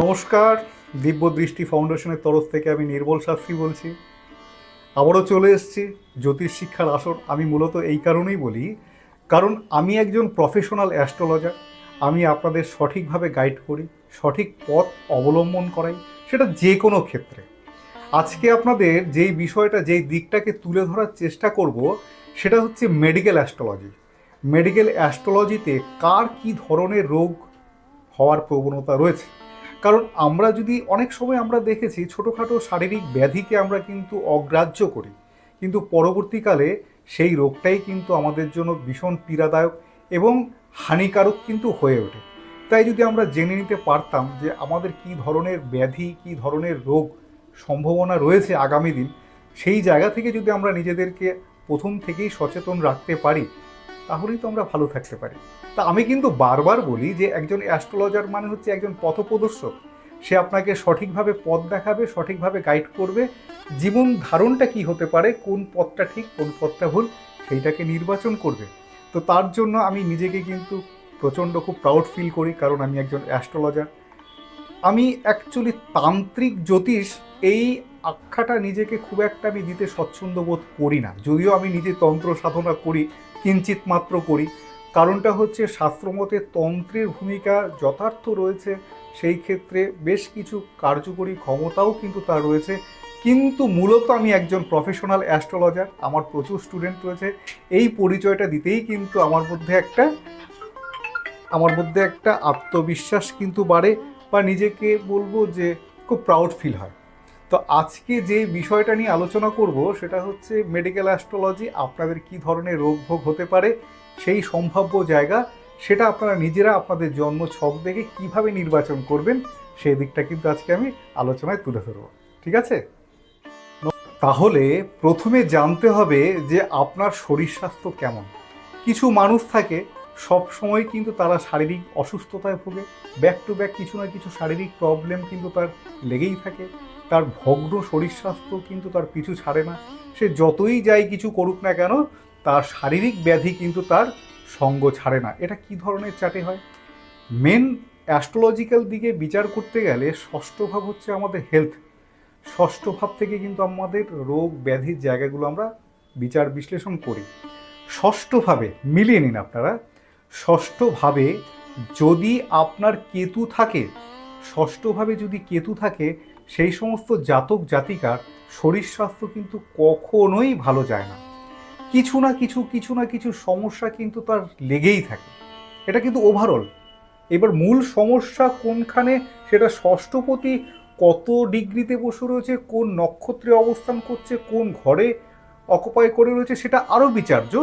নমস্কার, দিব্য দৃষ্টি ফাউন্ডেশনের তরফ থেকে আমি নির্মল শাস্ত্রী বলছি। আবারও চলে এসেছি জ্যোতিষ শিক্ষার আসর। আমি মূলত এই কারণেই বলি, কারণ আমি একজন প্রফেশনাল অ্যাস্ট্রোলজার। আমি আপনাদের সঠিকভাবে গাইড করি, সঠিক পথ অবলম্বন করাই, সেটা যে কোনো ক্ষেত্রে। আজকে আপনাদের যেই বিষয়টা, যেই দিকটাকে তুলে ধরার চেষ্টা করব, সেটা হচ্ছে মেডিকেল অ্যাস্ট্রোলজি। মেডিকেল অ্যাস্ট্রোলজিতে কার কী ধরনের রোগ হওয়ার প্রবণতা রয়েছে। কারণ আমরা যদি অনেক সময় আমরা দেখেছি ছোটোখাটো শারীরিক ব্যাধিকে আমরা কিন্তু অগ্রাহ্য করি, কিন্তু পরবর্তীকালে সেই রোগটাই কিন্তু আমাদের জন্য ভীষণ পীড়াদায়ক এবং হানিকারক কিন্তু হয়ে ওঠে। তাই যদি আমরা জেনে নিতে পারতাম যে আমাদের কী ধরনের ব্যাধি, কী ধরনের রোগ সম্ভাবনা রয়েছে আগামী দিন, সেই জায়গা থেকে যদি আমরা নিজেদেরকে প্রথম থেকেই সচেতন রাখতে পারি, তাহলেই তো আমরা ভালো থাকতে পারি। তা আমি কিন্তু বারবার বলি যে একজন অ্যাস্ট্রোলজার মানে হচ্ছে একজন পথপ্রদর্শক। সে আপনাকে সঠিকভাবে পথ দেখাবে, সঠিকভাবে গাইড করবে, জীবন ধারণটা কি হতে পারে, কোন পথটা ঠিক কোন পথটা ভুল, সেইটাকে নির্বাচন করবে। তো তার জন্য আমি নিজেকে কিন্তু প্রচণ্ড খুব প্রাউড ফিল করি, কারণ আমি একজন অ্যাস্ট্রোলজার। আমি অ্যাকচুয়ালি তান্ত্রিক জ্যোতিষ এই আখ্যাটা নিজেকে খুব একটা আমি দিতে স্বচ্ছন্দ বোধ করি না, যদিও আমি নিজে তন্ত্র সাধনা করি, কিঞ্চিত মাত্র করি। কারণটা হচ্ছে শাস্ত্রমতে তন্ত্রের ভূমিকা যথার্থ রয়েছে, সেই ক্ষেত্রে বেশ কিছু কার্যকরী ক্ষমতাও কিন্তু তার রয়েছে। কিন্তু মূলত আমি একজন প্রফেশনাল অ্যাস্ট্রোলজার, আমার প্রচুর স্টুডেন্ট রয়েছে। এই পরিচয়টা দিতেই কিন্তু আমার মধ্যে একটা আত্মবিশ্বাস কিন্তু বাড়ে, বা নিজেকে বলবো যে খুব প্রাউড ফিল হয়। তো আজকে যে বিষয়টা নিয়ে আলোচনা করব সেটা হচ্ছে মেডিকেল অ্যাস্ট্রোলজি আপনাদের কি ধরনের রোগ ভোগ হতে পারে, সেই সম্ভাব্য জায়গা, সেটা আপনারা নিজেরা আপনাদের জন্ম ছক দেখে কিভাবে নির্বাচন করবেন, সেই দিকটা কিন্তু আজকে আমি আলোচনায় তুলে ধরব। ঠিক আছে? তাহলে প্রথমে জানতে হবে যে আপনার শরীর স্বাস্থ্য কেমন। কিছু মানুষ থাকে সব সময় কিন্তু তারা শারীরিক অসুস্থতায় ভোগে, ব্যাক টু ব্যাক কিছু না কিছু শারীরিক প্রবলেম কিন্তু তার লেগেই থাকে। তার ভগ্ন শরীর স্বাস্থ্য কিন্তু তার পিছু ছাড়ে না। সে যতই যাই কিছু করুক না কেন, তার শারীরিক ব্যাধি কিন্তু তার সঙ্গ ছাড়ে না। এটা কি ধরনের চাটে হয়? মেন অ্যাস্ট্রোলজিক্যাল দিকে বিচার করতে গেলে ষষ্ঠ ভাব হচ্ছে আমাদের হেলথ। ষষ্ঠ ভাব থেকে কিন্তু আমাদের রোগ ব্যাধির জায়গাগুলো আমরা বিচার বিশ্লেষণ করি। ষষ্ঠভাবে মিলিয়ে নিন আপনারা। ষষ্ঠভাবে যদি আপনার কেতু থাকে, ষষ্ঠভাবে যদি কেতু থাকে, সেই সমস্ত জাতক জাতিকার শরীর স্বাস্থ্য কিন্তু কখনোই ভালো যায় না। কিছু না কিছু সমস্যা কিন্তু তার লেগেই থাকে। এটা কিন্তু ওভারঅল। এবার মূল সমস্যা কোনখানে, সেটা ষষ্ঠপতি কত ডিগ্রিতে বসে রয়েছে, কোন নক্ষত্রে অবস্থান করছে, কোন ঘরে অকুপাই করে রয়েছে, সেটা আরও বিচার্য।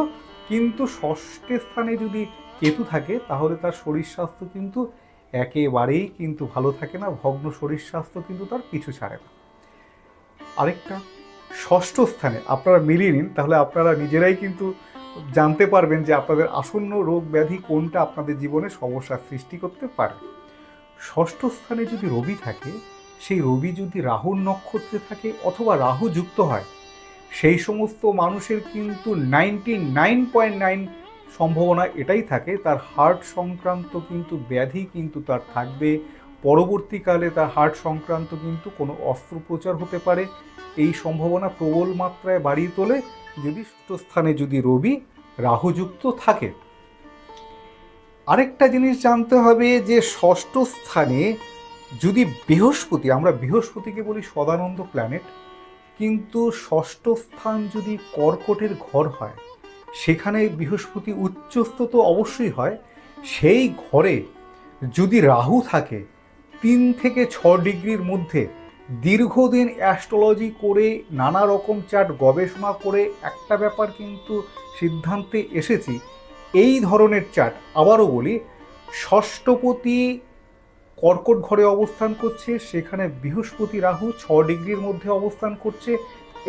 কিন্তু ষষ্ঠের স্থানে যদি কেতু থাকে, তাহলে তার শরীর স্বাস্থ্য কিন্তু একেবারেই কিন্তু ভালো থাকে না, ভগ্ন শরীর স্বাস্থ্য কিন্তু তার পিছু ছাড়ে না। আরেকটা, ষষ্ঠ স্থানে আপনারা মিলিয়ে নিন, তাহলে আপনারা নিজেরাই কিন্তু জানতে পারবেন যে আপনাদের আসন্ন রোগ ব্যাধি কোনটা আপনাদের জীবনে সমস্যার সৃষ্টি করতে পারে। ষষ্ঠ স্থানে যদি রবি থাকে, সেই রবি যদি রাহুর নক্ষত্রে থাকে অথবা রাহু যুক্ত হয়, সেই সমস্ত মানুষের কিন্তু 99.9 সম্ভাবনা এটাই থাকে, তার হার্ট সংক্রান্ত কিন্তু ব্যাধি কিন্তু তার থাকবে। পরবর্তীকালে তার হার্ট সংক্রান্ত কিন্তু কোনো অস্ত্রোপচার হতে পারে। এই সম্ভাবনা প্রবল মাত্রায় বাড়িয়ে তোলে যদি ষষ্ঠ স্থানে যদি রবি রাহুযুক্ত থাকে। আরেকটা জিনিস জানতে হবে যে ষষ্ঠ স্থানে যদি বৃহস্পতি, আমরা বৃহস্পতিকে বলি সদানন্দ প্ল্যানেট, কিন্তু ষষ্ঠ স্থান যদি কর্কটের ঘর হয়, সেখানে বৃহস্পতি উচ্চস্থ তো অবশ্যই হয়। সেই ঘরে যদি রাহু থাকে 3 থেকে 6 ডিগ্রির মধ্যে, দীর্ঘদিন অ্যাস্ট্রোলজি করে নানা রকম চার্ট গবেষণা করে একটা ব্যাপার কিন্তু সিদ্ধান্তে এসেছি, এই ধরনের চার্ট, আবারও বলি, ষষ্ঠপতি কর্কট ঘরে অবস্থান করছে, সেখানে বৃহস্পতি রাহু 6 ডিগ্রির মধ্যে অবস্থান করছে,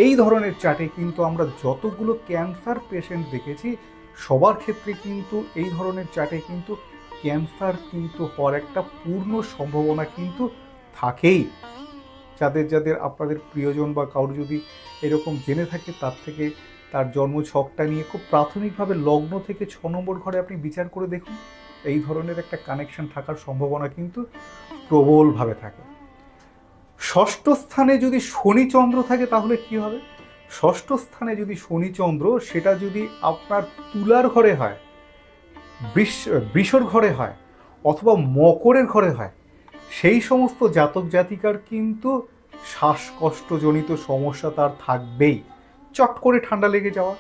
এই ধরনের চার্টে কিন্তু আমরা যতগুলো ক্যান্সার পেশেন্ট দেখেছি, সবার ক্ষেত্রে কিন্তু এই ধরনের চার্টে কিন্তু ক্যান্সার কিন্তু হওয়ার একটা পূর্ণ সম্ভাবনা কিন্তু থাকেই। যাদের যাদের আপনাদের প্রিয়জন বা কারোর যদি এরকম জেনে থাকে, তার থেকে তার জন্ম ছকটা নিয়ে খুব প্রাথমিকভাবে লগ্ন থেকে 6 নম্বর ঘরে আপনি বিচার করে দেখুন। এই ধরনের একটা কানেকশন থাকার সম্ভাবনা কিন্তু প্রবলভাবে থাকে। ষষ্ঠ স্থানে যদি শনি চন্দ্র থাকে তাহলে কি হবে? ষষ্ঠ স্থানে যদি শনি চন্দ্র, সেটা যদি আপনার তুলার ঘরে হয়, বৃষর ঘরে হয়, অথবা মকরের ঘরে হয়, সেই সমস্ত জাতক জাতিকার কিন্তু শ্বাসকষ্টজনিত সমস্যা তার থাকবেই। চট করে ঠান্ডা লেগে যাওয়া,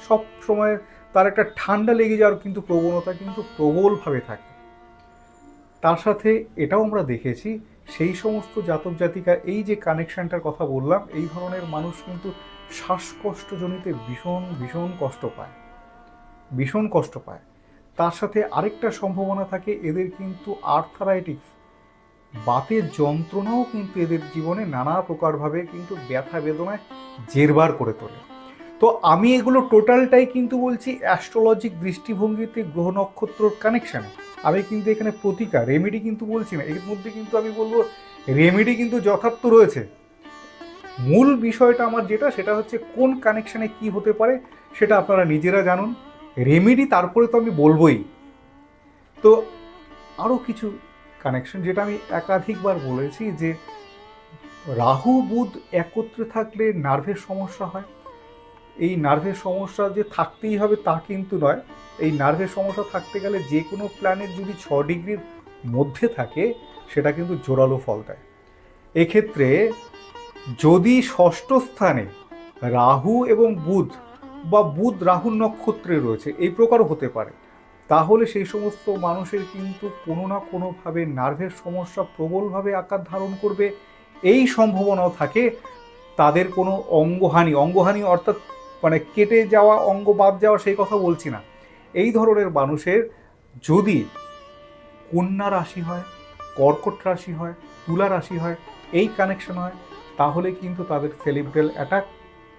সব সময় তার একটা ঠান্ডা লেগে যাওয়ার কিন্তু প্রবণতা কিন্তু প্রবলভাবে থাকে। তার সাথে এটাও আমরা দেখেছি, সেই সমস্ত জাতক জাতিকা, এই যে কানেকশনটার কথা বললাম, এই ধরনের মানুষ কিন্তু শ্বাসকষ্টজনিত ভীষণ ভীষণ কষ্ট পায়, ভীষণ কষ্ট পায়। তার সাথে আরেকটা সম্ভাবনা থাকে, এদের কিন্তু আর্থারাইটিস, বাতের যন্ত্রণাও কিন্তু এদের জীবনে নানা প্রকারভাবে কিন্তু ব্যথা বেদনায় জেরবার করে তোলে। তো আমি এগুলো টোটালটাই কিন্তু বলছি অ্যাস্ট্রোলজিক দৃষ্টিভঙ্গিতে গ্রহ নক্ষত্রর কানেকশানে। আমি কিন্তু এখানে প্রতিকার রেমেডি কিন্তু বলছি না, এর মধ্যে কিন্তু আমি বলবো রেমেডি কিন্তু যথার্থ রয়েছে। মূল বিষয়টা আমার যেটা, সেটা হচ্ছে কোন কানেকশানে কি হতে পারে সেটা আপনারা নিজেরা জানুন। রেমেডি তারপরে তো আমি বলবোই। তো আরও কিছু কানেকশন, যেটা আমি একাধিকবার বলেছি, যে রাহু বুধ একত্রে থাকলে নার্ভের সমস্যা হয়। এই নার্ভের সমস্যা যে থাকতেই হবে তা কিন্তু নয়। এই নার্ভের সমস্যা থাকতে গেলে যে কোনো প্ল্যানেট যদি 6 ডিগ্রির মধ্যে থাকে, সেটা কিন্তু জোরালো ফল দেয়। এক্ষেত্রে যদি ষষ্ঠ স্থানে রাহু এবং বুধ, বা বুধ রাহুর নক্ষত্রে রয়েছে, এই প্রকারও হতে পারে, তাহলে সেই সমস্ত মানুষের কিন্তু কোনো না কোনোভাবে নার্ভের সমস্যা প্রবলভাবে আকার ধারণ করবে। এই সম্ভাবনাও থাকে তাদের কোনো অঙ্গহানি অর্থাৎ মানে কেটে যাওয়া, অঙ্গ বাদ যাওয়া, সেই কথা বলছি না। এই ধরনের মানুষের যদি কন্যা রাশি হয়, কর্কট রাশি হয়, তুলা রাশি হয়, এই কানেকশন হয়, তাহলে কিন্তু তাদের সেরিব্রাল অ্যাটাক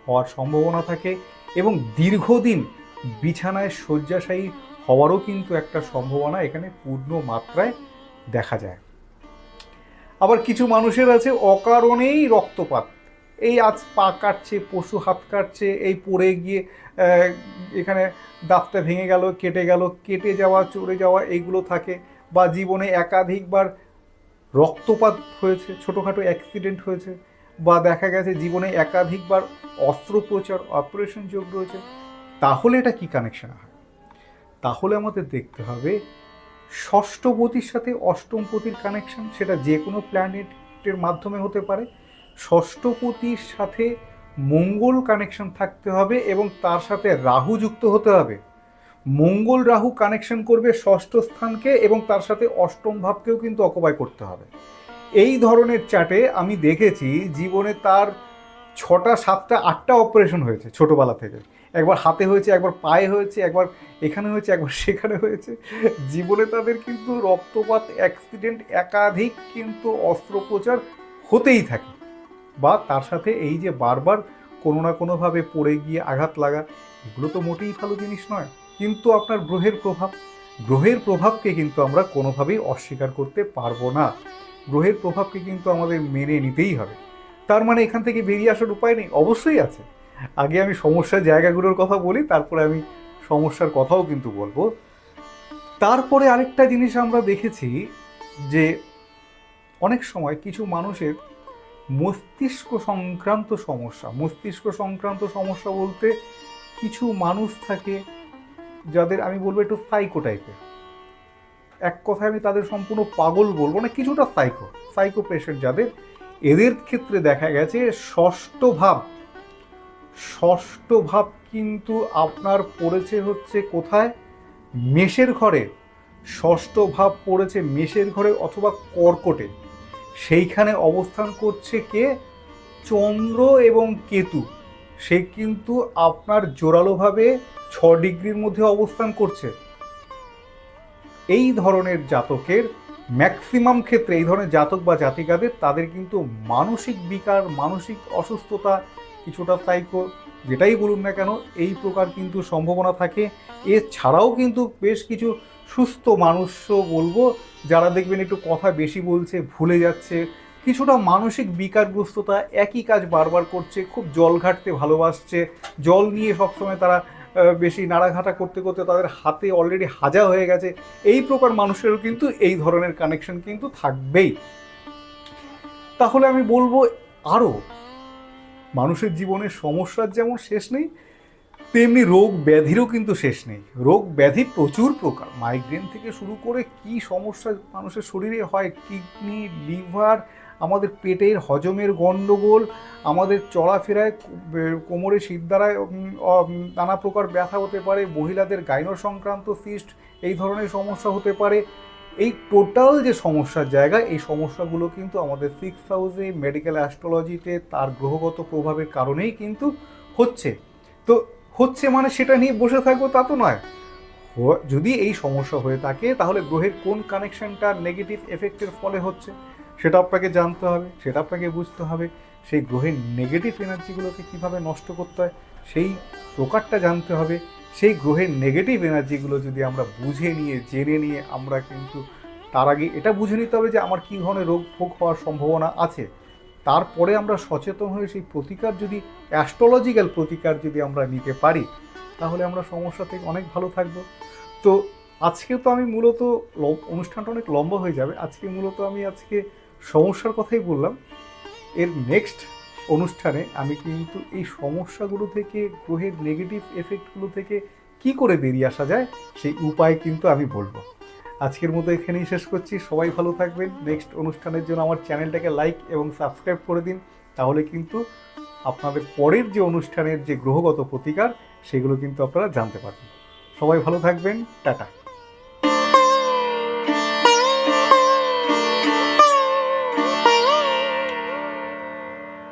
হওয়ার সম্ভাবনা থাকে, এবং দীর্ঘদিন বিছানায় শয্যাশায়ী হওয়ারও কিন্তু একটা সম্ভাবনা এখানে পূর্ণ মাত্রায় দেখা যায়। আবার কিছু মানুষের আছে অকারণেই রক্তপাত, এই আজ পা কাটছে, পশু হাত কাটছে, এই পড়ে গিয়ে এখানে দাঁতটা ভেঙে গেল, কেটে যাওয়া, চড়ে যাওয়া, এইগুলো থাকে। বা জীবনে একাধিকবার রক্তপাত হয়েছে, ছোটোখাটো অ্যাক্সিডেন্ট হয়েছে, বা দেখা গেছে জীবনে একাধিকবার অস্ত্রোপচার, অপারেশন যোগ রয়েছে, তাহলে এটা কি কানেকশন হয়? তাহলে আমাদের দেখতে হবে ষষ্ঠপতির সাথে অষ্টমপতির কানেকশন, সেটা যে কোনো প্ল্যানেটের মাধ্যমে হতে পারে। ষষ্ঠপতির সাথে মঙ্গল কানেকশন থাকতে হবে, এবং তার সাথে রাহু যুক্ত হতে হবে। মঙ্গল রাহু কানেকশন করবে ষষ্ঠ স্থানকে, এবং তার সাথে অষ্টম ভাবকেও কিন্তু অকুপাই করতে হবে। এই ধরনের চার্টে আমি দেখেছি জীবনে তার 6টা 7টা 8টা অপারেশন হয়েছে ছোটোবেলা থেকে। একবার হাতে হয়েছে, একবার পায়ে হয়েছে, একবার এখানে হয়েছে, একবার সেখানে হয়েছে। জীবনে তাদের কিন্তু রক্তপাত, অ্যাক্সিডেন্ট, একাধিক কিন্তু অস্ত্রোপচার হতেই থাকে। বা তার সাথে এই যে বারবার কোনো না কোনোভাবে পড়ে গিয়ে আঘাত লাগা, এগুলো তো মোটেই ভালো জিনিস নয়। কিন্তু আপনার গ্রহের প্রভাবকে কিন্তু আমরা কোনোভাবেই অস্বীকার করতে পারবো না। গ্রহের প্রভাবকে কিন্তু আমাদের মেনে নিতেই হবে। তার মানে এখান থেকে বেরিয়ে আসার উপায় নেই? অবশ্যই আছে। আগে আমি সমস্যার জায়গাগুলোর কথা বলি, তারপরে আমি সমস্যার কথাও কিন্তু বলবো। তারপরে আরেকটা জিনিস আমরা দেখেছি, যে অনেক সময় কিছু মানুষের মস্তিষ্ক সংক্রান্ত সমস্যা বলতে কিছু মানুষ থাকে যাদের আমি বলবো একটু সাইকো টাইপের। এক কথায় আমি তাদের সম্পূর্ণ পাগল বলবো না, কিছুটা সাইকো পেশেন্ট যাদের, এদের ক্ষেত্রে দেখা গেছে ষষ্ঠ ভাব কিন্তু আপনার পড়েছে হচ্ছে কোথায়? মেষের ঘরে। ষষ্ঠ ভাব পড়েছে মেষের ঘরে অথবা কর্কটে। সেইখানে অবস্থান করছে কে? চন্দ্র এবং কেতু। সে কিন্তু আপনার জোরালোভাবে 6 ডিগ্রির মধ্যে অবস্থান করছে। এই ধরনের জাতকের ম্যাক্সিমাম ক্ষেত্রে, এই ধরনের জাতক বা জাতিকাদের, তাদের কিন্তু মানসিক বিকার, মানসিক অসুস্থতা, কিছুটা সাইকো, যেটাই বলুন না কেন, এই প্রকার কিন্তু সম্ভাবনা থাকে। এছাড়াও কিন্তু বেশ কিছু সুস্থ মানুষও বলবো, যারা দেখবেন একটু কথা বেশি বলছে, ভুলে যাচ্ছে, কিছুটা মানসিক বিকারগ্রস্ততা, একই কাজ বারবার করছে, খুব জল ঘাটতে ভালোবাসছে, জল নিয়ে সবসময় তারা বেশি নাড়াঘাটা করতে করতে তাদের হাতে অলরেডি হাজা হয়ে গেছে, এই প্রকার মানুষেরও কিন্তু এই ধরনের কানেকশন কিন্তু থাকবেই। তাহলে আমি বলবো আরও মানুষের জীবনের সমস্যার যেমন শেষ নেই, তেমনি রোগ ব্যাধিরও কিন্তু শেষ নেই। রোগ ব্যাধি প্রচুর প্রকার, মাইগ্রেন থেকে শুরু করে কি সমস্যা মানুষের শরীরে হয়, কিডনি, লিভার, আমাদের পেটের হজমের গণ্ডগোল, আমাদের চলাফেরায় কোমরে শিরদাঁড়ায় নানা প্রকার ব্যথা হতে পারে, মহিলাদের গাইনো সংক্রান্ত সিস্ট, এই ধরনের সমস্যা হতে পারে। এই টোটাল যে সমস্যার জায়গা, এই সমস্যাগুলো কিন্তু আমাদের 6th হাউসে মেডিকেল অ্যাস্ট্রোলজিতে তার গ্রহগত প্রভাবের কারণেই কিন্তু হচ্ছে। তো হচ্ছে মানে সেটা নিয়ে বসে থাকবো তা তো নয়। যদি এই সমস্যা হয়ে থাকে তাহলে গ্রহের কোন কানেকশনটা নেগেটিভ এফেক্টের ফলে হচ্ছে সেটা আপনাকে জানতে হবে, সেটা আপনাকে বুঝতে হবে। সেই গ্রহের নেগেটিভ এনার্জিগুলোকে কীভাবে নষ্ট করতে হয় সেই প্রকারটা জানতে হবে। সেই গ্রহের নেগেটিভ এনার্জিগুলো যদি আমরা বুঝে নিয়ে জেনে নিয়ে আমরা কিন্তু তার আগে এটা বুঝে নিতে হবে যে আমার কী ধরনের রোগ ভোগ হওয়ার সম্ভাবনা আছে, তারপরে আমরা সচেতন হয়ে সেই প্রতিকার যদি অ্যাস্ট্রোলজিক্যাল প্রতিকার যদি আমরা নিতে পারি তাহলে আমরা সমস্যা থেকে অনেক ভালো থাকবো। তো আজকে তো আমি মূলত অনুষ্ঠানটা অনেক লম্বা হয়ে যাবে, আজকে সমস্যার কথাই বললাম। এর নেক্সট অনুষ্ঠানে আমি কিন্তু এই সমস্যাগুলো থেকে, গ্রহের নেগেটিভ এফেক্টগুলো থেকে কি করে বেরিয়ে আসা যায় সেই উপায় কিন্তু আমি বলবো। আজকের মতো এখানেই শেষ করছি। সবাই ভালো থাকবেন। নেক্সট অনুষ্ঠানের জন্য আমার চ্যানেলটাকে লাইক এবং সাবস্ক্রাইব করে দিন, তাহলে কিন্তু আপনাদের পরের যে অনুষ্ঠানের যে গ্রহগত প্রতিকার সেগুলো কিন্তু আপনারা জানতে পারবেন। সবাই ভালো থাকবেন। টাটা।